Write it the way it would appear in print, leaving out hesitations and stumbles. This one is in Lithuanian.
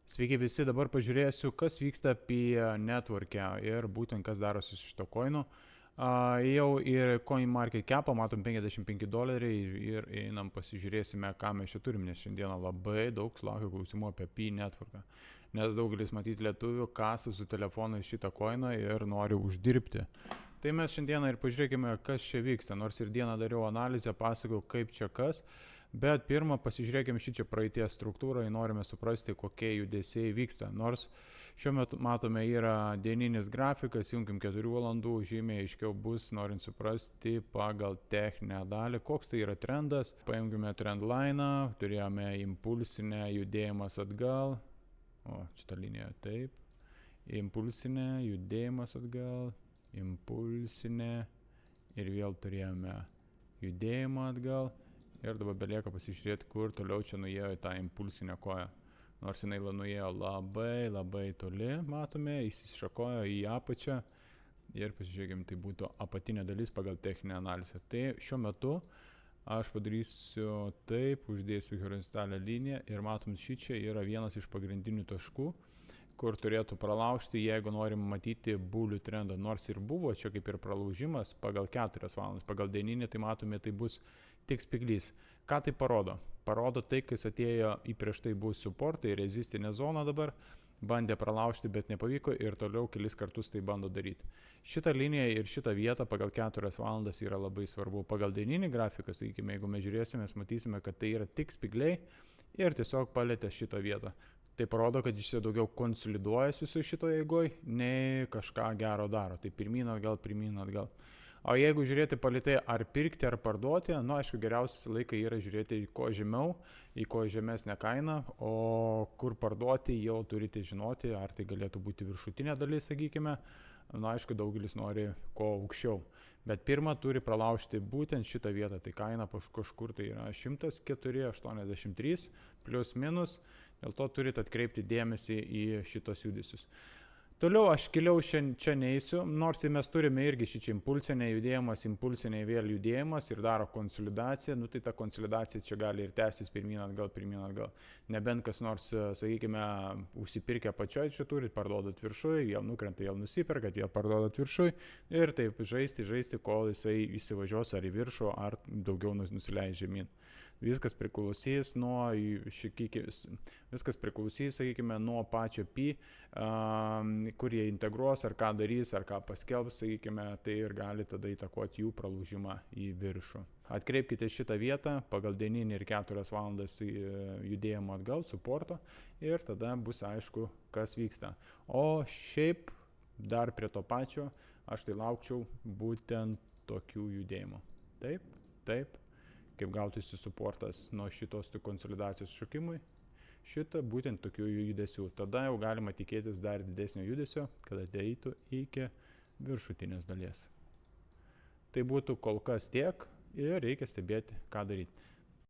Sveiki visi, dabar pažiūrėsiu, kas vyksta apie network'e ir būtent kas darosi su šito koinu. Jau ir CoinMarketCap'ą matom $55 ir einam pasižiūrėsime, ką mes čia turim, nes šiandieną labai daug sulaukiu klausimų apie Pi network'ą. Nes daugelis matyti lietuvių kasa su telefonai šitą koiną ir nori uždirbti. Tai mes šiandieną ir pažiūrėkime, kas čia vyksta, nors ir dieną dariau analizę, pasakau, kaip čia kas. Bet pirmą pasižiūrėkime šičia praeities struktūrą ir norime suprasti, kokie judesiai vyksta. Nors šiuo metu matome yra dieninis grafikas, junkim 4 valandų, žymiai aiškiau bus, norint suprasti pagal techninę dalį, koks tai yra trendas. Paimkime trendline'ą, turėjome impulsinę judėjimas atgal, šitą liniją taip, impulsinę judėjimas atgal, impulsinę ir vėl turėjome judėjimą atgal. Ir dabar belieka pasižiūrėti, kur toliau čia nuėjo į tą impulsinę koją. Nors jinai nuėjo labai toli, matome, įsišakojo į apačią. Ir pasižiūrėkime, tai būtų apatinė dalis pagal techninę analizę. Tai šiuo metu aš padarysiu taip, uždėsiu horizontalią liniją ir matom, šičia yra vienas iš pagrindinių taškų, kur turėtų pralaužti, jeigu norim matyti bulių trendą. Nors ir buvo čia kaip ir pralaužimas pagal 4 valandas, pagal dieninį, tai matome, tai bus tik spiglys. Ką tai parodo? Parodo tai, kas atėjo į prieš tai bus suportai, rezistinė zona dabar, bandė pralaužti, bet nepavyko ir toliau kelis kartus tai bando daryti. Šitą liniją ir šitą vietą pagal 4 valandas yra labai svarbu. Pagal dieninį grafiką, sakykime, jeigu mes žiūrėsime, mes matysime, kad tai yra tik spigliai ir tiesiog palėtė šitą vietą. Tai parodo, kad jis daugiau konsoliduojas visoje šitoje eigoje, nei kažką gero daro. Tai pirmyn atgal. O jeigu žiūrėti palėtai ar pirkti, ar parduoti, aišku, geriausias laikai yra žiūrėti į ko žemiau, į ko žemesnę kainą, o kur parduoti jau turite žinoti, ar tai galėtų būti viršutinė dalis, sakykime. Aišku, daugelis nori ko aukščiau. Bet pirmą turi pralaužti būtent šitą vietą, tai kaina kažkur tai yra 104,83 plius minus, dėl to turite atkreipti dėmesį į šitos judesius. Toliau aš giliau čia neįsiu, nors mes turime irgi šičia impulsinė judėjimas, impulsinė vėl judėjimas ir daro konsolidaciją, tai ta konsolidacija čia gali ir tęstis pirmyn atgal. Nebent kas nors, sakykime, užsipirkę pačioj čia turit, parduodat viršui, vėl nukrenta, vėl nusiperkat, vėl parduodat viršui ir taip žaisti, kol jisai įsivažiuos ar į viršų, ar daugiau nusileis žemyn. Viskas priklausys sakykime, nuo pačio Pi, kur jie integruos, ar ką darys, ar ką paskelbs, sakykime, tai ir gali tada įtakoti jų pralaužimą į viršų. Atkreipkite šitą vietą pagal dieninį ir 4 valandas judėjimo atgal, suporto, ir tada bus aišku, kas vyksta. O šiaip dar prie to pačio aš tai laukčiau būtent tokių judėjimų. Taip. Kaip gautųsi suportas nuo šitos konsolidacijos šokimui, šitą būtent tokių judesių. Tada jau galima tikėtis dar didesnio judesio, kad ateitų iki viršutinės dalies. Tai būtų kol kas tiek ir reikia stebėti, ką daryti.